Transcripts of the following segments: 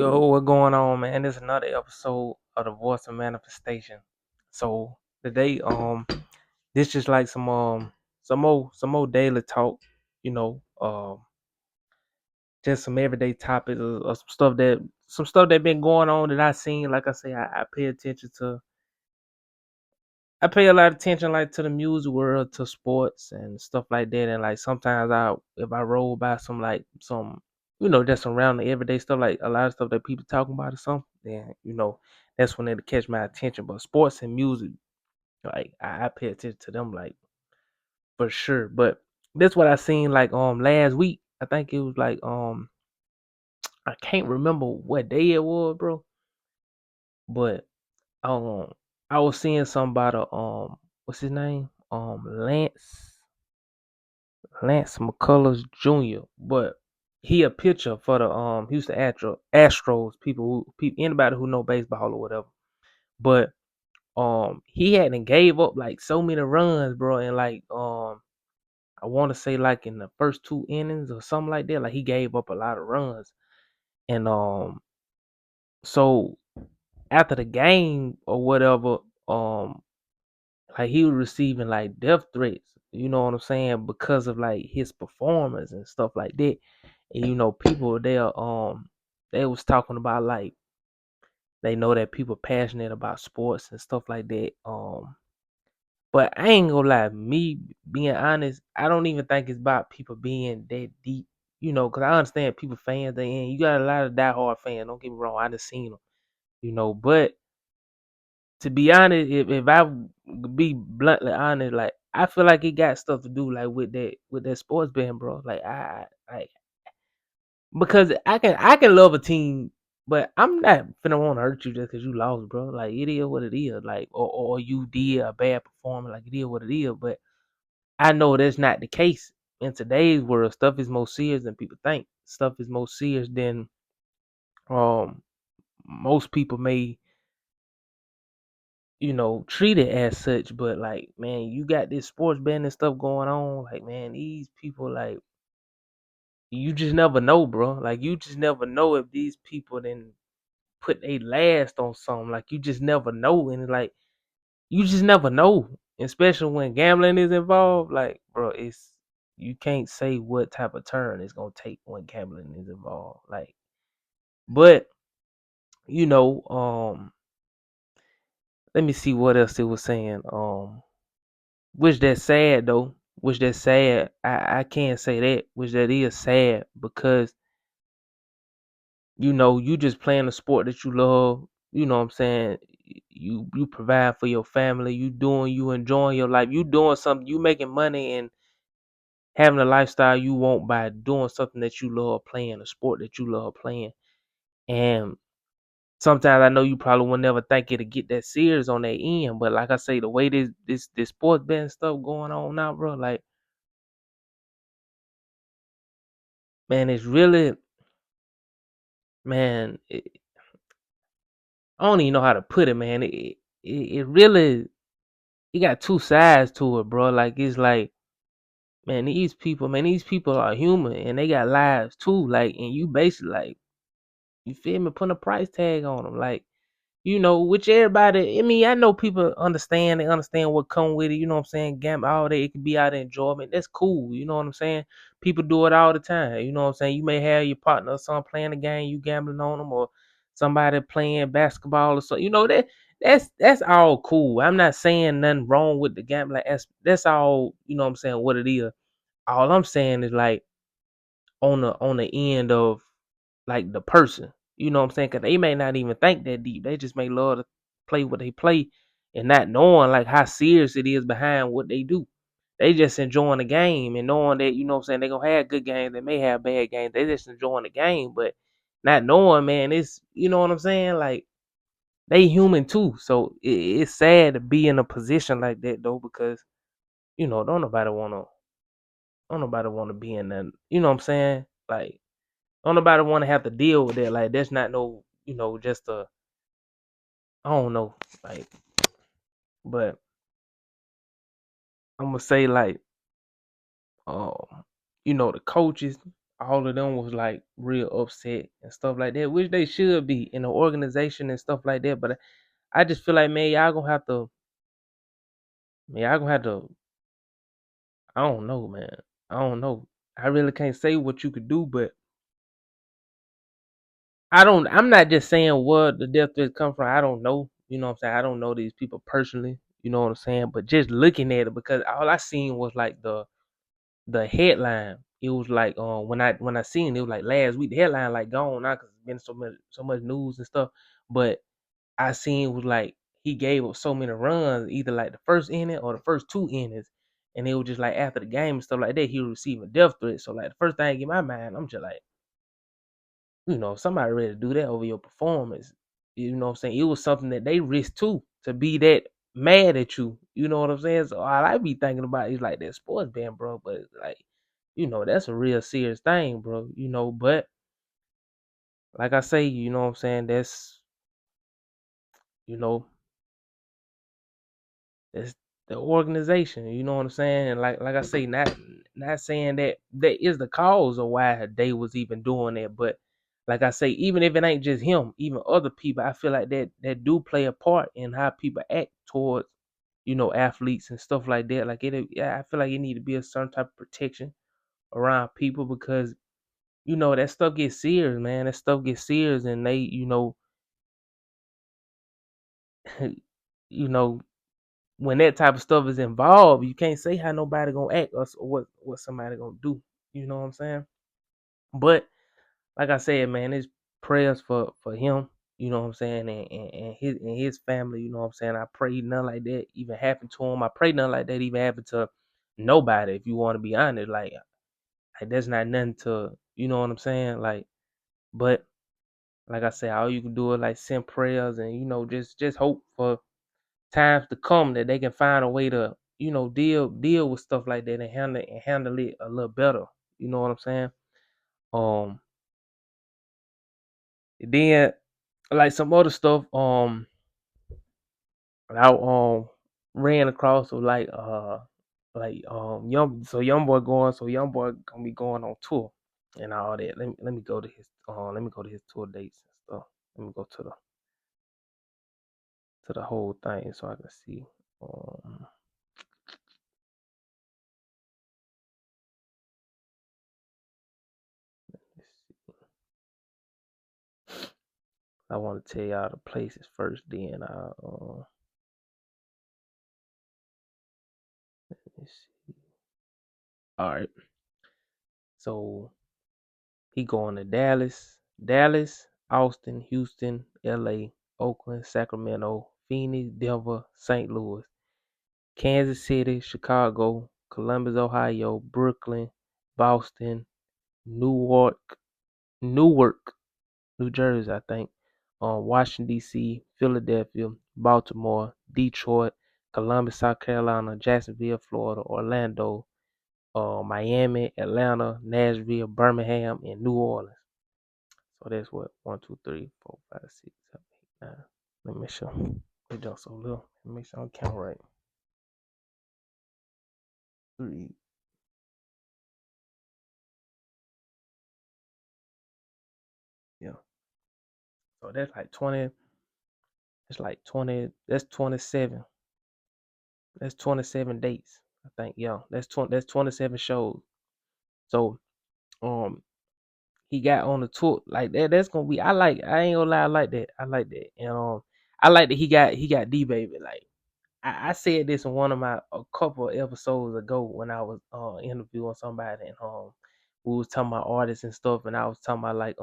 Yo, what going on, man? This is another episode of the Voice of Manifestation. So today, this just like some more daily talk, you know, just some everyday topics or some stuff that been going on that I seen. Like I say, I pay attention to. I pay a lot of attention like to the music world, to sports and stuff like that. And like sometimes if I roll by some just around the everyday stuff, like a lot of stuff that people talking about or something, then that's when it'll catch my attention. But sports and music, like I pay attention to them like for sure. But that's what I seen like last week. I think it was like I can't remember what day it was, bro. But um I was seeing something about a what's his name? Lance McCullers Jr. But he a pitcher for the Houston Astros. Anybody who know baseball or whatever. But he hadn't gave up like so many runs, bro, and like I want to say like in the first 2 innings or something like that. Like he gave up a lot of runs, and so after the game or whatever, um like he was receiving like death threats, you know what I'm saying, because of like his performance and stuff like that. And people there they was talking about like they know that people passionate about sports and stuff like that. But I ain't gonna lie, me being honest, I don't even think it's about people being that deep, because I understand people fans they in. You got a lot of diehard fans, don't get me wrong, I just seen them, but to be honest, if I be bluntly honest, like I feel like it got stuff to do like with that sports betting, bro. Like like because I can love a team, but I'm not finna want to hurt you just because you lost, bro. Like it is what it is, like or you did a bad performance, like it is what it is. But I know that's not the case in today's world. Stuff is more serious than people think. Stuff is more serious than um most people may treat it as such. But like, man, you got this sports betting and stuff going on. Like, man, these people, like, you just never know, bro. Like, you just never know if these people then put a last on something. Like, you just never know, and like, you just never know, especially when gambling is involved. Like, bro, it's you can't say what type of turn it's gonna take when gambling is involved. Like, but you know, let me see what else it was saying. Which that's sad though. Which that's sad. I can't say that. Which that is sad because you just playing a sport that you love. You know what I'm saying? You provide for your family. You enjoying your life. You doing something. You making money and having a lifestyle you want by doing something that you love playing, a sport that you love playing. And sometimes I know you probably will never think it'll get that serious on that end. But like I say, the way this sports betting stuff going on now, bro, like man, it's really man, I don't even know how to put it, man. It really it got two sides to it, bro. Like it's like, man, these people are human and they got lives too. Like, and you basically like, you feel me, putting a price tag on them, like. Which everybody, I mean, I know people understand, they understand what come with it, you know what I'm saying? Gamble all day, it can be out of enjoyment. That's cool, you know what I'm saying? People do it all the time, you know what I'm saying? You may have your partner or someone playing a game, you gambling on them, or somebody playing basketball or something. That's all cool. I'm not saying nothing wrong with the gambling. That's all, you know what I'm saying, what it is. All I'm saying is like on the end of like the person. You know what I'm saying? Cause they may not even think that deep. They just may love to play what they play and not knowing like how serious it is behind what they do. They just enjoying the game and knowing that, you know what I'm saying, they gonna have good games, they may have bad games. They just enjoying the game, but not knowing, man, it's you know what I'm saying? Like they human too. So it's sad to be in a position like that though, because don't nobody wanna be in that, you know what I'm saying? Like don't nobody want to have to deal with that. Like that's not no, just a I don't know, like, but I'm gonna say like, um, the coaches. all of them was like real upset and stuff like that, which they should be in the organization and stuff like that. But I just feel like, man, y'all gonna have to. I don't know, man. I don't know. I really can't say what you could do, but I'm not just saying where the death threats come from. I don't know. You know what I'm saying? I don't know these people personally. You know what I'm saying? But just looking at it, because all I seen was like the headline. It was like when I seen it, it was like last week. The headline like gone now because it's been so much news and stuff. But I seen it was like he gave up so many runs, either like the first inning or the first two innings, and it was just like after the game and stuff like that, he was receiving death threats. So like the first thing in my mind, I'm just like, if somebody ready to do that over your performance, you know what I'm saying? It was something that they risked too, to be that mad at you. You know what I'm saying? So all I be thinking about is like that sports band, bro. But like, that's a real serious thing, bro. But like I say, you know what I'm saying? You know, that's the organization. You know what I'm saying? And like I say, not saying that that is the cause of why they was even doing that, but like I say, even if it ain't just him, even other people, I feel like that do play a part in how people act towards athletes and stuff like that. Like yeah, I feel like it need to be a certain type of protection around people, because that stuff gets serious, man. That stuff gets serious, and they you know when that type of stuff is involved, you can't say how nobody gonna act, or what somebody gonna do. You know what I'm saying? But like I said, man, it's prayers for him. You know what I'm saying, and his family. You know what I'm saying. I pray nothing like that even happened to him. I pray nothing like that even happened to nobody. If you want to be honest, like that's not nothing to, you know what I'm saying. But like I said, all you can do is like send prayers, and just hope for times to come that they can find a way to deal with stuff like that, and handle it a little better. You know what I'm saying? Um, then like some other stuff. I ran across was young boy gonna be going on tour and all that. Let me go to his tour dates and stuff. Let me go to the whole thing so I can see. Um, let's see. I want to tell y'all the places first. Then let's see. All right. So he going to Dallas, Austin, Houston, LA, Oakland, Sacramento, Phoenix, Denver, St. Louis, Kansas City, Chicago, Columbus, Ohio, Brooklyn, Boston, Newark, Newark, New Jersey, I think, Washington D.C., Philadelphia, Baltimore, Detroit, Columbus, South Carolina, Jacksonville, Florida, Orlando, Miami, Atlanta, Nashville, Birmingham, and New Orleans. So that's what 1, 2, 3, 4, 5, 6, 7, 8, 9. Let me make sure. It jump so little. Let me make sure I count right. 3. Yeah. So that's like 20. It's like 20. That's 27. That's 27 dates. I think. Yeah. That's 20. That's 27 shows. So he got on the tour like that. That's gonna be. I ain't gonna lie. I like that. I like that. And I like that he got D baby. Like I said this in one of my a couple of episodes ago when I was interviewing somebody, and we was talking about artists and stuff, and I was talking about like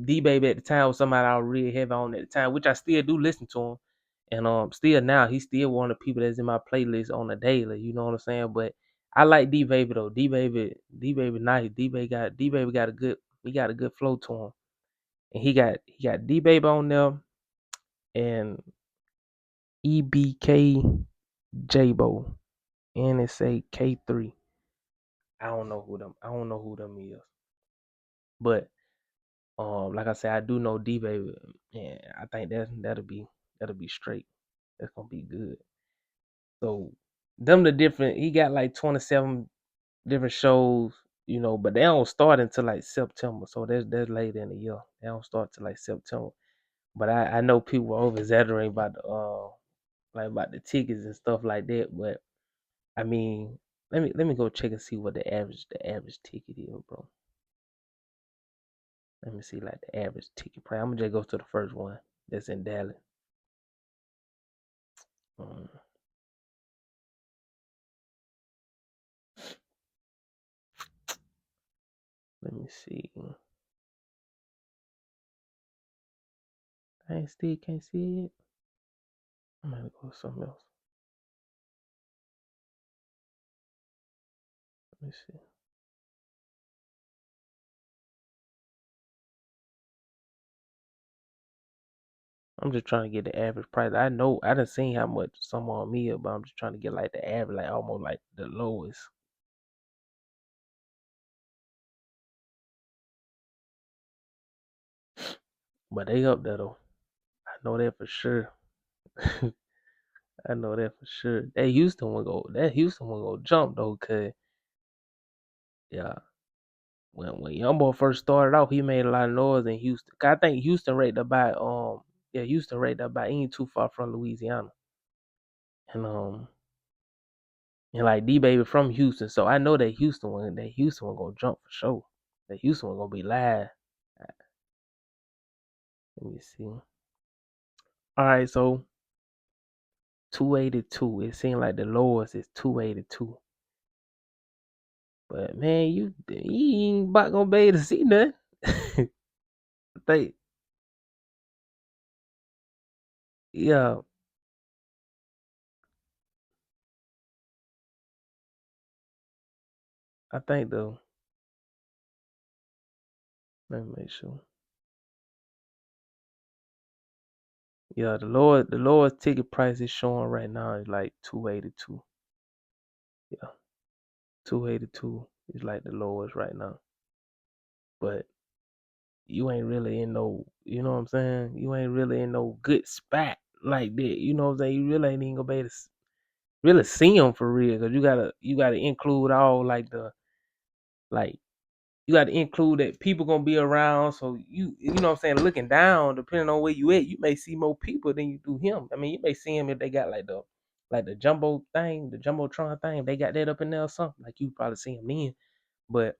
D Baby at the time was somebody I was really heavy on at the time, which I still do listen to him. And still now he's still one of the people that's in my playlist on the daily, you know what I'm saying? But I like D Baby though. D Baby nice. D Baby got a good flow to him. And he got D Baby on there and EBK Jabo. NSA K3. I don't know who them is. But like I said, I do know D Baby, and I think that'll be straight. That's gonna be good. So them the different. He got like 27 different shows. but they don't start until like September, so that's late in the year. They don't start till like September. But I know people over exaggerating about the like about the tickets and stuff like that. But I mean, let me go check and see what the average ticket is, bro. Let me see like the average ticket price. I'm gonna just go to the first one that's in Dallas. Um, let me see. I still can't see it. I'm gonna go to something else. Let me see. I'm just trying to get the average price. I know I done seen how much some on me, but I'm just trying to get like the average, like almost like the lowest. But they up there though. I know that for sure. I know that for sure. That Houston one go jump though, cause yeah, when Youngboy first started off, he made a lot of noise in Houston. 'Cause I think Houston right about Houston right about ain't too far from Louisiana. And and like D Baby from Houston, so I know that Houston one gonna jump for sure. That Houston one gonna be live. Let me see. All right, so 282. It seemed like the lowest is 282. But man, you ain't about gonna be able to see nothing. I think yeah, I think though. Let me make sure. Yeah, the lowest ticket price is showing right now is like 282. Yeah, 282 is like the lowest right now. But you ain't really in no, you know what I'm saying? You ain't really in no good spot like that. You know what I'm saying? You really ain't even gonna be able to really see them for real, cause you gotta include all like you got to include that people gonna be around. So you know what I'm saying, looking down, depending on where you at, you may see more people than you do him. I mean, you may see him if they got like the jumbo thing, the jumbotron thing. If they got that up in there or something, like you probably see him then. But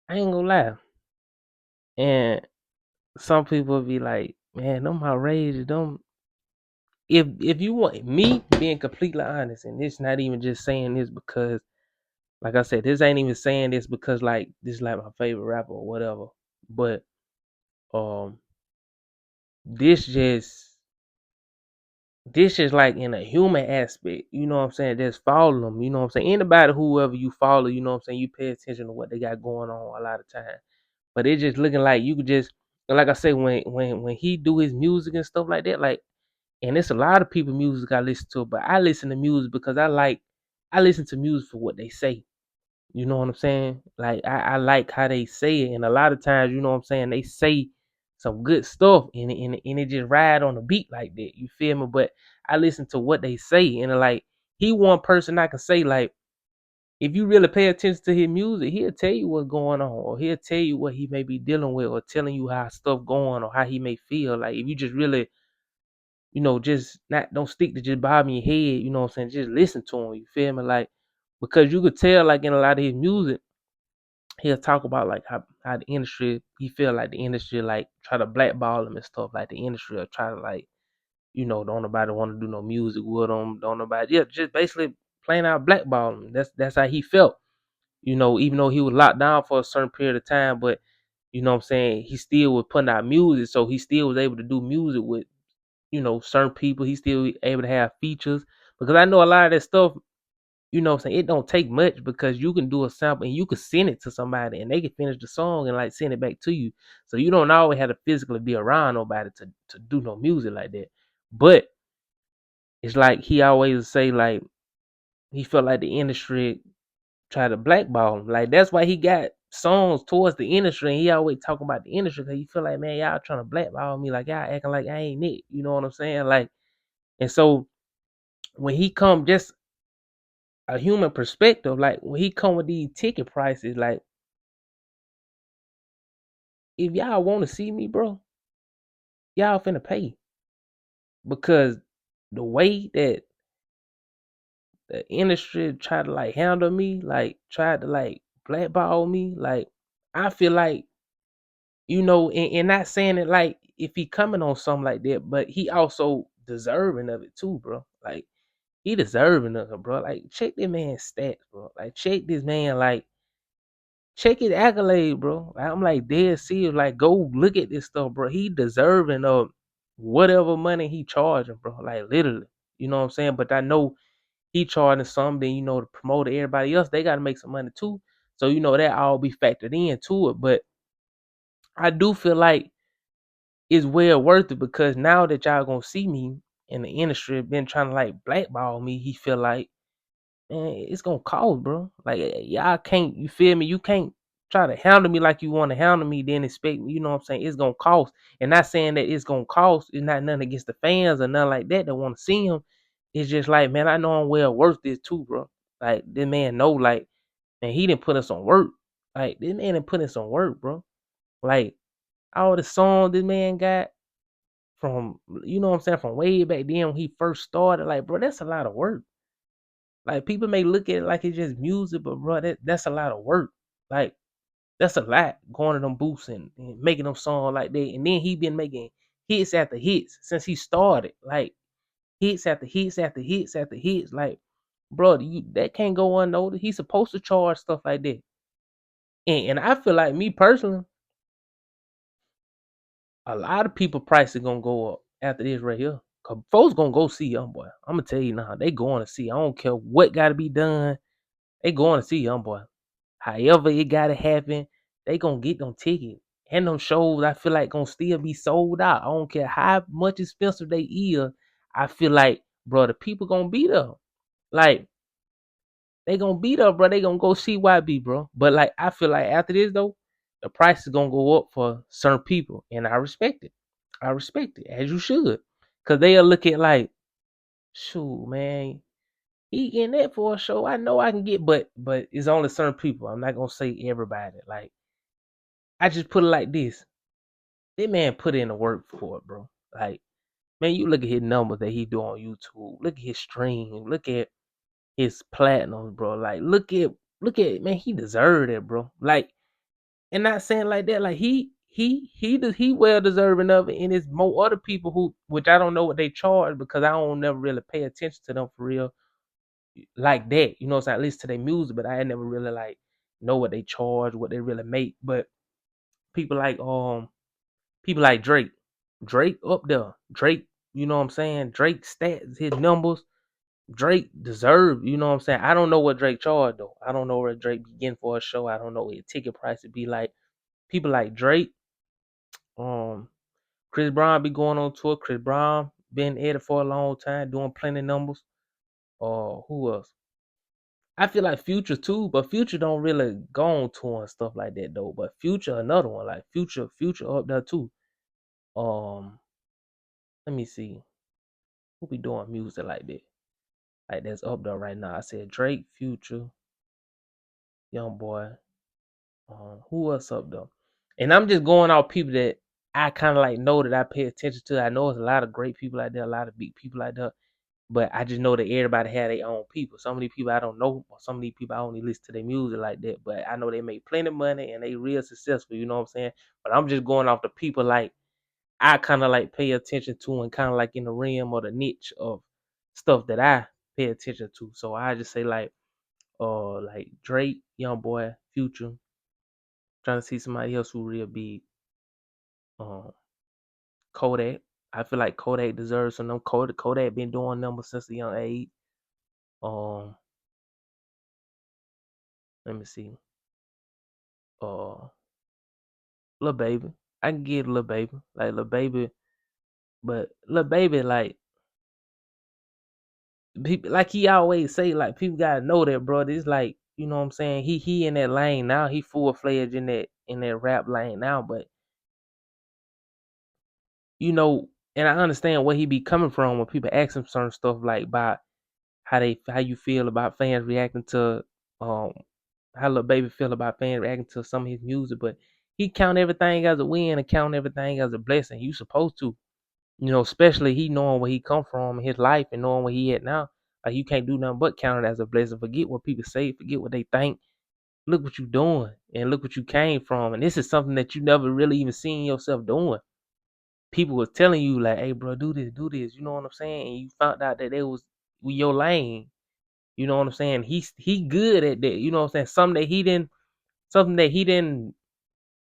I ain't gonna lie, and some people be like, man, them outrageous. Them if you want me being completely honest, and it's not even just saying this because, like I said, this ain't even saying this because like this is like my favorite rapper or whatever. But um this just this is like in a human aspect, you know what I'm saying? Just follow them, you know what I'm saying? Anybody, whoever you follow, you know what I'm saying? You pay attention to what they got going on a lot of time. But it's just looking like you could just, like I say, when he do his music and stuff like that, like, and it's a lot of people music I listen to, but I listen to music because I listen to music for what they say. You know what I'm saying? Like I like how they say it, and a lot of times, you know what I'm saying, they say some good stuff, and it just ride on the beat like that. You feel me? But I listen to what they say, and like he one person I can say like if you really pay attention to his music, he'll tell you what's going on, or he'll tell you what he may be dealing with, or telling you how stuff going, or how he may feel. Like if you just really, just not don't stick to just bobbing your head. You know what I'm saying? Just listen to him. You feel me? Like because you could tell like in a lot of his music he'll talk about like how the industry he feel like the industry like try to blackball him and stuff like the industry or try to like don't nobody want to do no music with him, don't nobody, yeah, just basically plain out blackball him. That's how he felt, even though he was locked down for a certain period of time. But you know what I'm saying, he still was putting out music, so he still was able to do music with certain people. He still able to have features, because I know a lot of that stuff, what I'm saying, it don't take much, because you can do a sample and you can send it to somebody and they can finish the song and like send it back to you. So you don't always have to physically be around nobody to do no music like that. But it's like he always say like he felt like the industry tried to blackball him. Like that's why he got songs towards the industry, and he always talking about the industry, because he feel like, man, y'all trying to blackball me, like y'all acting like I ain't it. You know what I'm saying? Like, and so when he come just a human perspective, like when he come with these ticket prices, like if y'all want to see me, bro, y'all finna pay because the way that the industry tried to like handle me, like tried to like blackball me, like I feel like and not saying it like if he coming on something like that, but he also deserving of it too, bro. Like he deserving of it, bro. Like check this man's stats, bro. Like check this man, like check his accolade, bro. I'm like dead serious. Like go look at this stuff, bro. He deserving of whatever money he charging, bro. Like literally, you know what I'm saying. But I know he charging something. Then the promoter, everybody else, they got to make some money too. So that all be factored into it. But I do feel like it's well worth it because now that y'all gonna see me in the industry, been trying to like blackball me. He feel like, man, it's gonna cost, bro. Like y'all can't, you feel me? You can't try to handle me like you want to handle me, then expect me. You know what I'm saying? It's gonna cost. And not saying that it's gonna cost. It's not nothing against the fans or nothing like that want to see him. It's just like, man, I know I'm well worth this too, bro. Like this man know, like, man, he didn't put in some work. Like this man didn't put in some work, bro. Like all the songs this man got from, what I'm saying, from way back then when he first started, like, bro, that's a lot of work. Like people may look at it like it's just music, but bro, that's a lot of work. Like that's a lot going to them booths and making them songs like that. And then he been making hits after hits since he started. Like hits after hits after hits after hits. Like, bro, that can't go unnoticed. He's supposed to charge stuff like that. And I feel like me personally, a lot of people prices gonna go up after this right here. Cause folks gonna go see Youngboy. I'm gonna tell you now, they going to see. I don't care what gotta be done. They going to see Youngboy. However it gotta happen, they gonna get them tickets. And them shows I feel like gonna still be sold out. I don't care how much expensive they is. I feel like, bro, the people gonna be there. Like, they gonna be there, bro. They gonna go see YB, bro. But like I feel like after this though, the price is gonna go up for certain people. And I respect it. I respect it, as you should. Cause they'll look at like, shoot, man, he getting that for a show. I know I can get, but it's only certain people. I'm not gonna say everybody. Like I just put it like this: that man put in the work for it, bro. Like man, you look at his numbers that he do on YouTube. Look at his stream. Look at his platinums, bro. Like look at man, he deserved it, bro. Like and not saying like that. Like he well deserving of it. And it's more other people who, which I don't know what they charge because I don't never really pay attention to them for real like that, you know what I'm saying? At least to their music, but I had never really like know what they charge, what they really make. But people like Drake. Drake up there. Drake, you know what I'm saying? Drake stats, his numbers, Drake deserved, you know what I'm saying? I don't know what Drake charged though. I don't know where Drake begin for a show. I don't know what his ticket price would be like. People like Drake, um, Chris Brown be going on tour. Chris Brown been at it for a long time, doing plenty numbers. Who else? I feel like Future too, but Future don't really go on tour and stuff like that though. But Future another one, like Future up there too. Um, let me see who be doing music like that, like that's up there right now. I said Drake, Future, Young Boy. Who else up there? And I'm just going off people that I kind of like know that I pay attention to. I know there's a lot of great people out there, a lot of big people out there. But I just know that everybody had their own people. So many people I don't know, or some of these people I only listen to their music like that. But I know they make plenty of money and they real successful, you know what I'm saying? But I'm just going off the people like I kind of like pay attention to and kind of like in the realm or the niche of stuff that I pay attention to. So I just say like Drake, Young Boy, Future, trying to see somebody else who real big. Um Kodak. I feel like Kodak deserves some of them. Kodak been doing numbers since a young age. Um Let me see. Uh, Lil Baby. I can get Lil Baby. Like Lil Baby, but Lil Baby, like people, like he always say, like people gotta know that, bro. It's like you know what I'm saying. He in that lane now. He full fledged in that rap lane now. But and I understand where he be coming from when people ask him certain stuff like by how you feel about fans reacting to um how Lil Baby feel about fans reacting to some of his music, but he count everything as a win and count everything as a blessing. You supposed to, especially he knowing where he come from in his life and knowing where he at now. Like you can't do nothing but count it as a blessing. Forget what people say, forget what they think. Look what you doing and look what you came from. And this is something that you never really even seen yourself doing. People was telling you like, hey bro, do this, do this. You know what I'm saying? And you found out that it was your lane. You know what I'm saying? He good at that. You know what I'm saying? Something that he didn't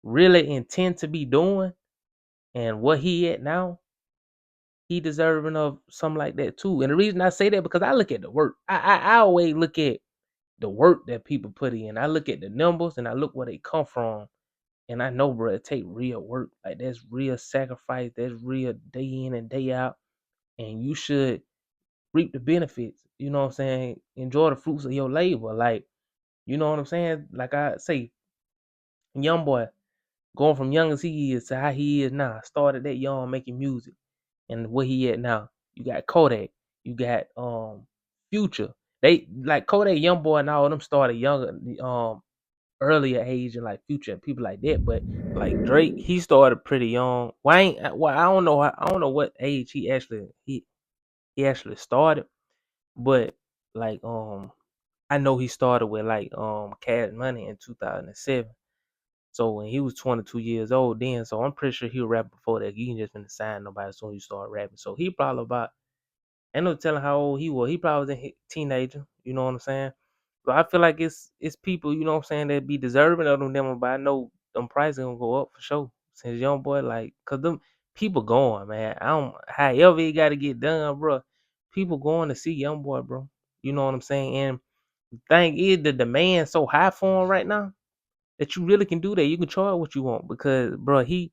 really intend to be doing. And what he at now, he deserving of something like that too. And the reason I say that because I look at the work. I always look at the work that people put in. I look at the numbers and I look where they come from. And I know, bro, it take real work. Like that's real sacrifice. That's real day in and day out. And you should reap the benefits. You know what I'm saying? Enjoy the fruits of your labor. Like, you know what I'm saying? Like I say, young boy, going from young as he is to how he is now. Started that young making music. And where he at now. You got Kodak. You got Future. They like Kodak, Young Boy, and all of them started younger, earlier age and like Future and people like that. But like Drake, he started pretty young. I don't know. I don't know what age he actually started, but like I know he started with like Cash Money in 2007. So when he was 22 years old then, so I'm pretty sure he was rapping before that. You can just finna sign nobody as soon as you start rapping. So he probably about, ain't no telling how old he was. He probably was a teenager. You know what I'm saying? But I feel like it's people, you know what I'm saying, that be deserving of them demos, but I know them prices gonna go up for sure. Since young boy, like, cause them people going, man. I don't however it gotta get done, bro. People going to see young boy, bro. You know what I'm saying? And the thing is the demand so high for him right now that you really can do that. You can charge what you want because, bro, he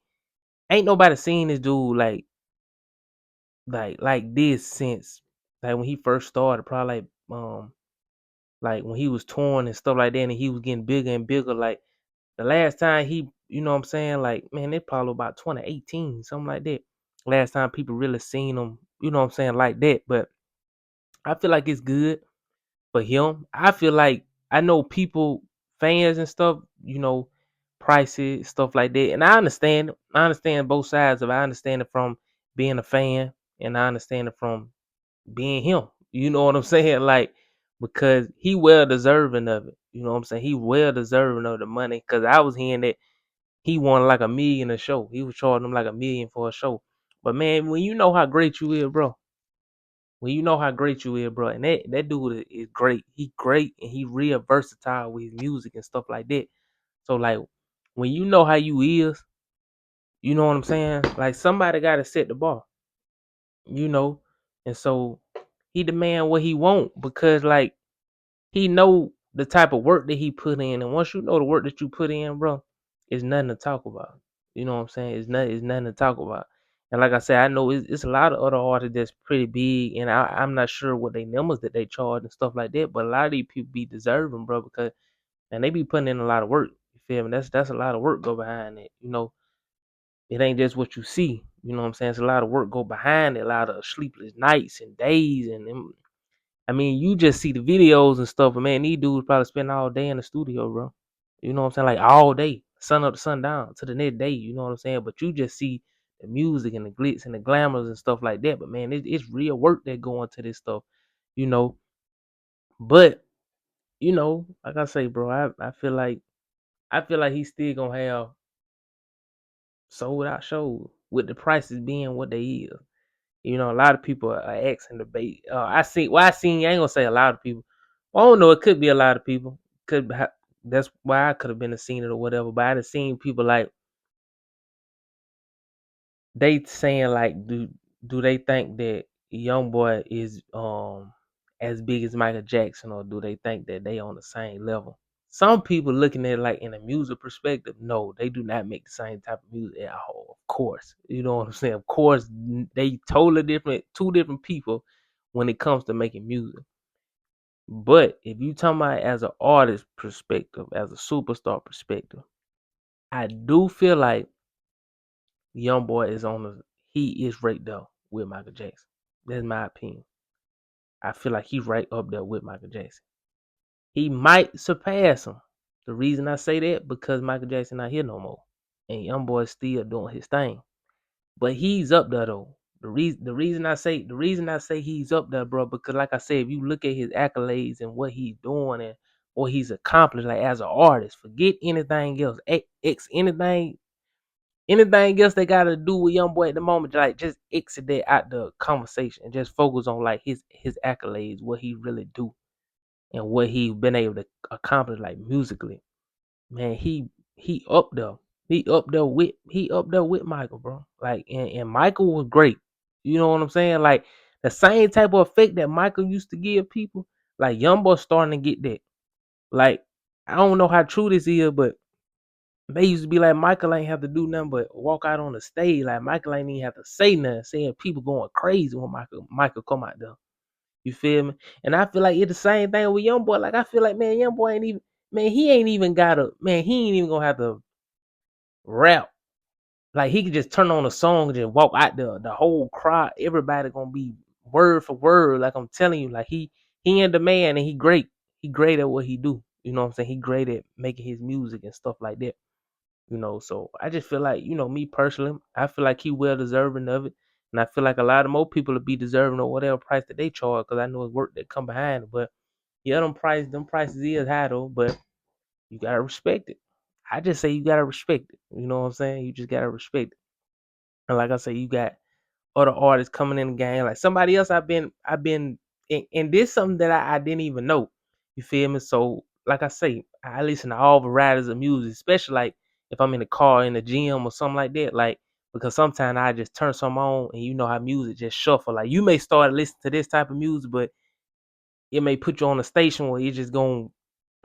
ain't nobody seen this dude like this since like when he first started, probably like when he was touring and stuff like that, and he was getting bigger and bigger. Like the last time he, you know what I'm saying, like man, it probably about 2018, something like that. Last time people really seen him, you know what I'm saying, like that. But I feel like it's good for him. I feel like I know people, fans and stuff, prices, stuff like that. And I understand it. I understand both sides of it. I understand it from being a fan and I understand it from being him. You know what I'm saying? Like, because he well deserving of it. You know what I'm saying? He well deserving of the money. Cause I was hearing that he won like $1 million a show. He was charging them like $1 million for a show. But man, when you know how great you is, bro, when you know how great you is, bro, and that dude is great. He great and he real versatile with his music and stuff like that. So like when you know how you is, you know what I'm saying? Like somebody gotta set the bar, you know? And so he demand what he want because like he know the type of work that he put in. And once you know the work that you put in, bro, it's nothing to talk about. You know what I'm saying? It's nothing to talk about. And like I said, I know it's a lot of other artists that's pretty big, and I'm not sure what they numbers that they charge and stuff like that. But a lot of these people be deserving, bro, because and they be putting in a lot of work. You feel me? That's a lot of work go behind it. It ain't just what you see. You know what I'm saying? It's a lot of work go behind it. A lot of sleepless nights and days, and I mean, you just see the videos and stuff, but man, these dudes probably spend all day in the studio, bro. You know what I'm saying? Like all day, sun up to sundown to the next day. You know what I'm saying? But you just see the music and the glitz and the glamours and stuff like that. But man, it's real work that go into this stuff, you know. But like I say, bro, I feel like he's still gonna have sold out shows with the prices being what they is. A lot of people are asking debate. I ain't gonna say a lot of people. Well, I don't know. It could be a lot of people. That's why I could have been a seen it or whatever. But I done seen people like they saying like, do they think that young boy is as big as Michael Jackson, or do they think that they on the same level? Some people looking at it like in a music perspective, no, they do not make the same type of music at all. Of course, you know what I'm saying. Of course, they totally different, two different people when it comes to making music. But if you talking about as an artist perspective, as a superstar perspective, I do feel like Young Boy is he is right there with Michael Jackson. That's my opinion. I feel like he's right up there with Michael Jackson. He might surpass him. The reason I say that because Michael Jackson not here no more, and youngboy still doing his thing. But he's up there though. The reason I say he's up there, bro, because like I said, if you look at his accolades and what he's doing and what he's accomplished, like as an artist, forget anything else. Anything else they gotta do with youngboy at the moment, like just exit that out the conversation and just focus on like his accolades, what he really do and what he been able to accomplish like musically. Man, he up there. He up there with Michael, bro. Like and Michael was great. You know what I'm saying? Like the same type of effect that Michael used to give people, like Youngboy starting to get that. Like I don't know how true this is, but they used to be like Michael ain't have to do nothing but walk out on the stage. Like Michael ain't even have to say nothing, saying people going crazy when Michael come out there. You feel me? And I feel like it's the same thing with Youngboy. Like I feel like man, Youngboy ain't even man, he ain't even gotta man, he ain't even gonna have to rap. Like he could just turn on a song and just walk out the whole crowd. Everybody gonna be word for word. Like I'm telling you, like he in demand and he great. He great at what he do. You know what I'm saying? He great at making his music and stuff like that. So I just feel like, me personally, I feel like he well deserving of it. And I feel like a lot of more people would be deserving of whatever price that they charge because I know it's work that come behind it. But yeah, them prices is high though, but you gotta respect it. I just say you gotta respect it. You know what I'm saying? You just gotta respect it. And like I say, you got other artists coming in the game. Like somebody else I've been and this something that I didn't even know. You feel me? So like I say, I listen to all varieties of music, especially like if I'm in the car, in the gym or something like that. Like because sometimes I just turn some on and you know how music just shuffle. Like you may start listening to this type of music, but it may put you on a station where you're just gonna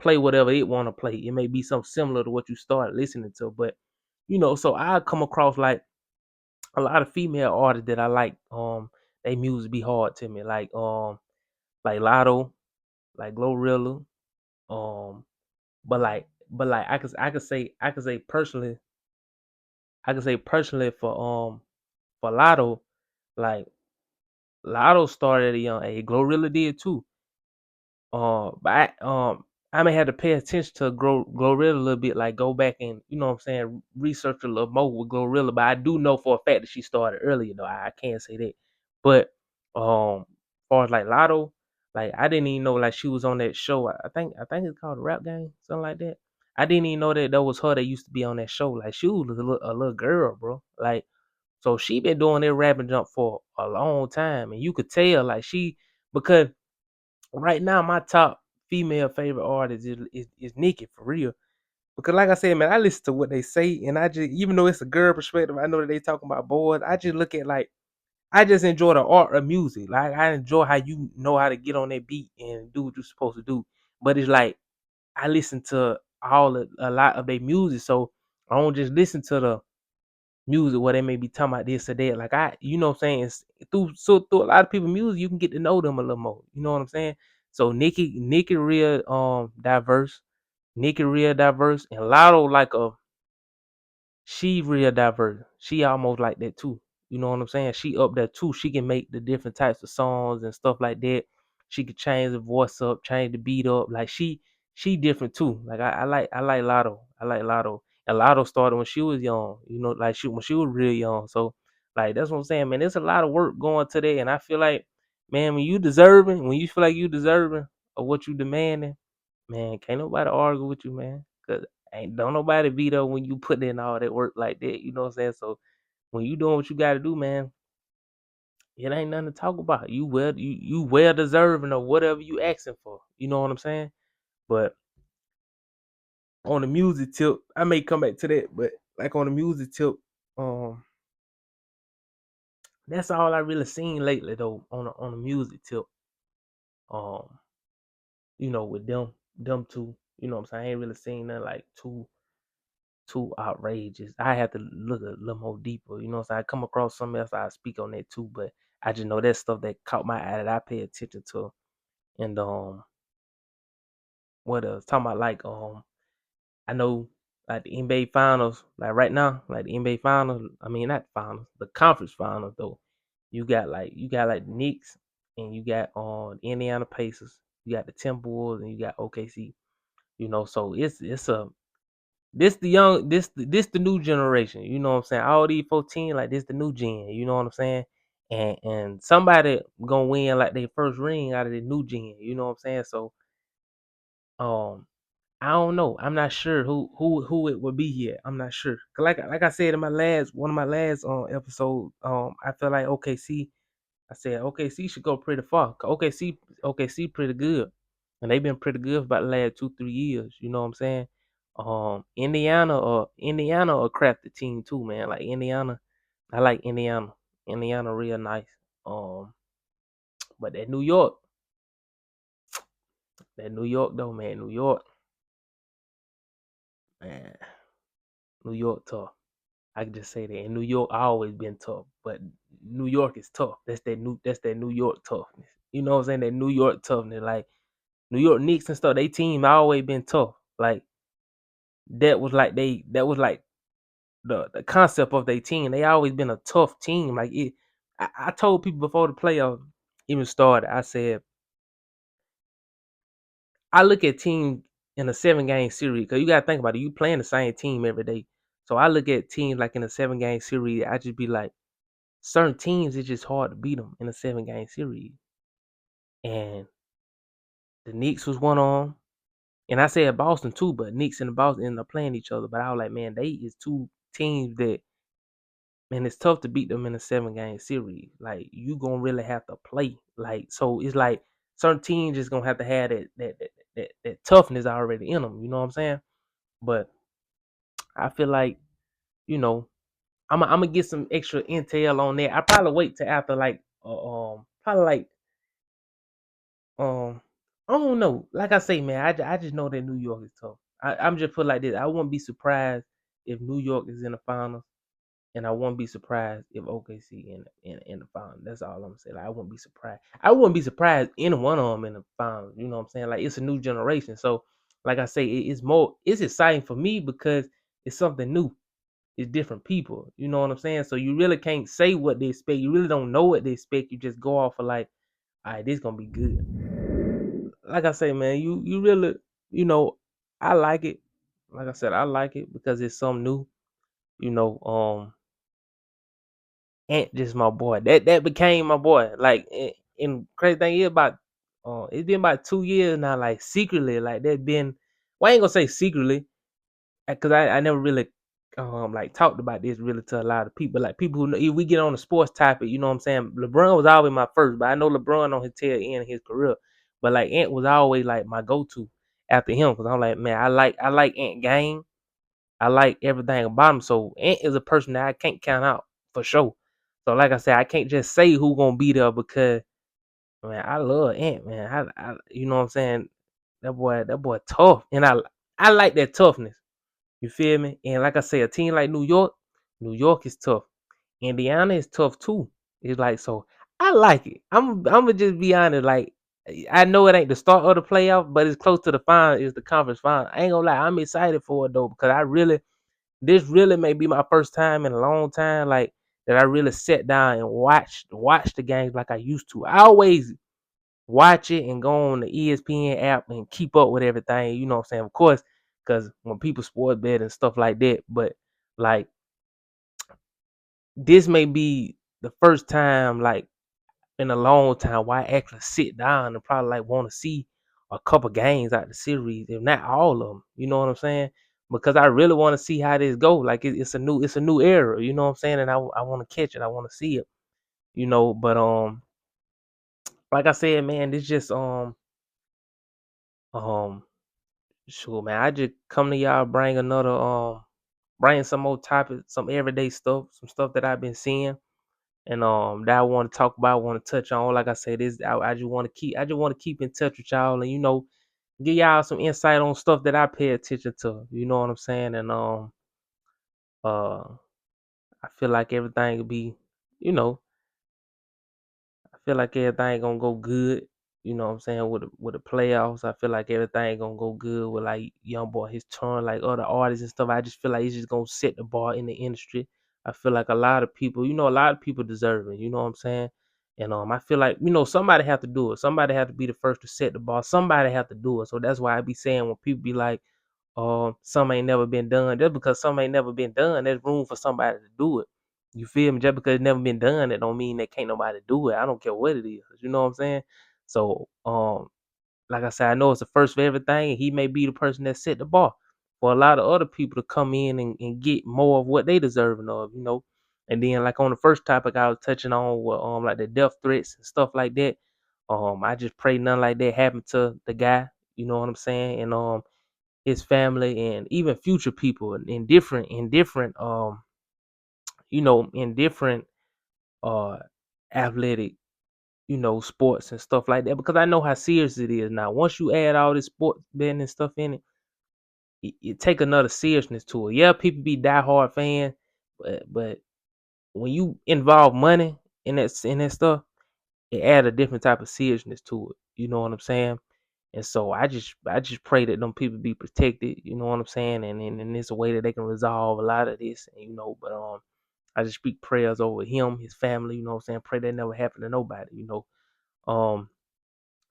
play whatever it wanna play. It may be something similar to what you started listening to. But so I come across like a lot of female artists that I like, they music be hard to me. Like Lotto, like Glorilla, but like I could say personally for Lotto, like Lotto started at a young age. Glorilla did too. But I may have to pay attention to Glorilla a little bit, like go back and what I'm saying, research a little more with Glorilla. But I do know for a fact that she started earlier though. I can't say that. But as far as like Lotto, like I didn't even know like she was on that show. I think it's called the Rap Game, something like that. I didn't even know that was her that used to be on that show. Like she was a little girl, bro. Like so she been doing that rapping jump for a long time, and you could tell like because right now my top female favorite artist is Nicki for real. Because like I said, man, I listen to what they say, and I just even though it's a girl perspective, I know that they talking about boys. I just look at like I just enjoy the art of music. Like I enjoy how you know how to get on that beat and do what you're supposed to do. But it's like I listen to a lot of their music, so I don't just listen to the music where they may be talking about this or that. Like what I'm saying, through a lot of people's music, you can get to know them a little more. You know what I'm saying? So Nicki real diverse, and Lotto like she real diverse. She almost like that too. You know what I'm saying? She up there too. She can make the different types of songs and stuff like that. She could change the voice up, change the beat up. Like she different too. Like I like Lotto. I like Lotto. And Lotto started when she was young. Like when she was real young. So like that's what I'm saying, man. There's a lot of work going today, and I feel like, man, when you feel like you deserving of what you demanding, man, can't nobody argue with you, man. Cause ain't don't nobody veto when you put in all that work like that. You know what I'm saying? So when you doing what you gotta do, man, it ain't nothing to talk about. You well deserving of whatever you asking for. You know what I'm saying? But on the music tip, I may come back to that, but like on the music tip, um, that's all I really seen lately though. On the music tip, um, with them two, you know what I'm saying? I ain't really seen nothing like too outrageous. I have to look a little more deeper. You know what I'm saying? I come across something else, I speak on that too. But I just know that stuff that caught my eye that I pay attention to. And what else? Talking about like I know like the NBA finals, like right now, like the NBA finals, I mean not finals, the conference finals though. You got like the Knicks and you got Indiana Pacers, you got the Timberwolves, and you got OKC. So it's a this the new generation. You know what I'm saying? All these 14, like this the new gen. You know what I'm saying? And somebody gonna win like their first ring out of the new gen. You know what I'm saying? So um I don't know. I'm not sure who it would be here. I'm not sure. 'Cause like I said in my last one of my last episode, I feel like OKC. I said OKC should go pretty far. 'Cause OKC pretty good, and they've been pretty good for about the last 2 3 years. You know what I'm saying? Indiana a crafty team too, man. Like Indiana, I like Indiana. Indiana real nice. Um, but that New York though, man. Man, New York tough. I can just say that. In New York, I always been tough, but New York is tough. That's that New York toughness. You know what I'm saying? That New York toughness, like New York Knicks and stuff. They team always been tough. Like that was like the concept of their team. They always been a tough team. Like it. I told people before the playoffs even started. I said I look at teams in a 7 game series because you gotta think about it. You playing the same team every day. So I look at teams like in a 7 game series. I just be like, certain teams it's just hard to beat them in a 7 game series. And the Knicks was one on 'em. And I said Boston too, but Knicks and the Boston ended up playing each other. But I was like, man, they is two teams that, man, it's tough to beat them in a 7 game series. Like you gonna really have to play. Like so, it's like certain teams just gonna have to have that toughness already in them. You know what I'm saying? But I feel like you know I'm gonna get some extra intel on that. I probably wait till after like probably like Um, I don't know. Like I say, man, I just know that New York is tough. I'm just put like this. I wouldn't be surprised if New York is in the finals, and I wouldn't be surprised if OKC in the finals. That's all I'm saying. Like, I wouldn't be surprised. I wouldn't be surprised any one of them in the finals. You know what I'm saying? Like it's a new generation. So, like I say, it's exciting for me because it's something new. It's different people. You know what I'm saying? So you really can't say what they expect. You really don't know what they expect. You just go off of like, all right, this gonna be good. Like I say, man, you really, you know, I like it. Like I said, I like it because it's something new. You know, Ant just my boy. That became my boy. Like, and crazy thing is about, it's been about 2 years now. Like secretly, like that been. Well, I ain't gonna say secretly, because I never really like talked about this really to a lot of people. Like people who know, if we get on the sports topic, you know what I'm saying? LeBron was always my first, but I know LeBron on his tail end of his career. But like Ant was always like my go to after him because I'm like, man, I like Ant game. I like everything about him. So Ant is a person that I can't count out for sure. So like I said, I can't just say who gonna be there because man, I love Ant, man. You know what I'm saying? That boy tough. And I like that toughness. You feel me? And like I say, a team like New York is tough. Indiana is tough too. It's like so. I like it. I'm gonna just be honest. Like I know it ain't the start of the playoff, but it's close to the final. It's the conference final. I ain't gonna lie. I'm excited for it though because this really may be my first time in a long time. Like that, I really sat down and watch the games like I used to. I always watch it and go on the ESPN app and keep up with everything. You know what I'm saying? Of course, because when people sport bet and stuff like that, but like this may be the first time like in a long time where I actually sit down and probably like want to see a couple games out the series, if not all of them. You know what I'm saying? Because I really want to see how this go. Like it's a new era. You know what I'm saying? And I want to catch it. I want to see it. You know, but like I said, man, this just um sure, man. I just come to y'all bring some more topics, some everyday stuff, some stuff that I've been seeing and that I want to talk about, want to touch on. Like I said, I just want to keep in touch with y'all and give y'all some insight on stuff that I pay attention to. You know what I'm saying? And uh I feel like everything will be, you know, I feel like everything gonna go good. You know what I'm saying with the playoffs. I feel like everything gonna go good with like young boy his turn, like other artists and stuff. I just feel like it's just gonna set the bar in the industry. I feel like a lot of people, a lot of people deserve it. You know what I'm saying? And I feel like, somebody have to do it. Somebody have to be the first to set the bar. Somebody have to do it. So that's why I be saying when people be like, some ain't never been done. Just because some ain't never been done, there's room for somebody to do it. You feel me? Just because it's never been done, that don't mean that can't nobody do it. I don't care what it is. You know what I'm saying? So like I said, I know it's the first for everything, and he may be the person that set the bar for a lot of other people to come in and get more of what they deserving of. And then like on the first topic I was touching on with like the death threats and stuff like that. I just pray none like that happen to the guy, you know what I'm saying? And his family and even future people in different uh athletic, sports and stuff like that, because I know how serious it is now. Once you add all this sports betting and stuff in it, it take another seriousness to it. Yeah, people be diehard fans, but when you involve money in that stuff, it add a different type of seriousness to it. You know what I'm saying? And so I just pray that them people be protected. You know what I'm saying? And it's a way that they can resolve a lot of this. But I just speak prayers over him, his family. You know what I'm saying? Pray that never happen to nobody. Um,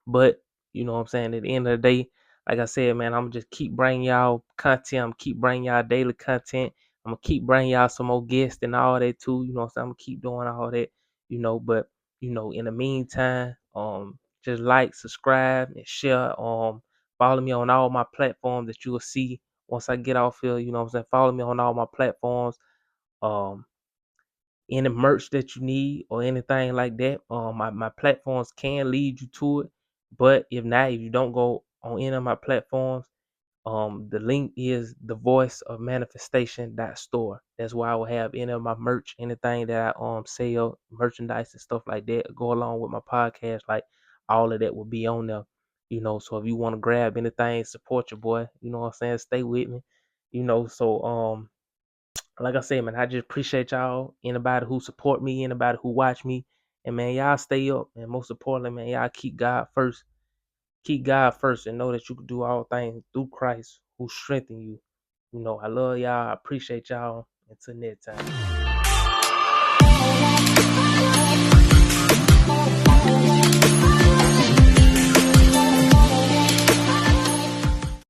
but you know what I'm saying, at the end of the day, like I said, man, I'm gonna just keep bringing y'all content. I'm keep bringing y'all daily content. I'm gonna keep bringing y'all some more guests and all that too. You know what I'm saying? I'm gonna keep doing all that. But in the meantime, just like, subscribe, and share. Follow me on all my platforms that you will see once I get off here. You know what I'm saying? Follow me on all my platforms. Um, any merch that you need or anything like that, my platforms can lead you to it. But if not, if you don't go on any of my platforms, the link is the Voice of Manifestation store. That's where I will have any of my merch, anything that I sell, merchandise and stuff like that, go along with my podcast. Like, all of that will be on there. So if you want to grab anything, support your boy. You know what I'm saying? Stay with me. So like I said, man, I just appreciate y'all. Anybody who support me, anybody who watch me, and man, y'all stay up. And most importantly, man, y'all keep God first. Keep God first, and know that you can do all things through Christ who strengthen you. I love y'all. I appreciate y'all. Until next time.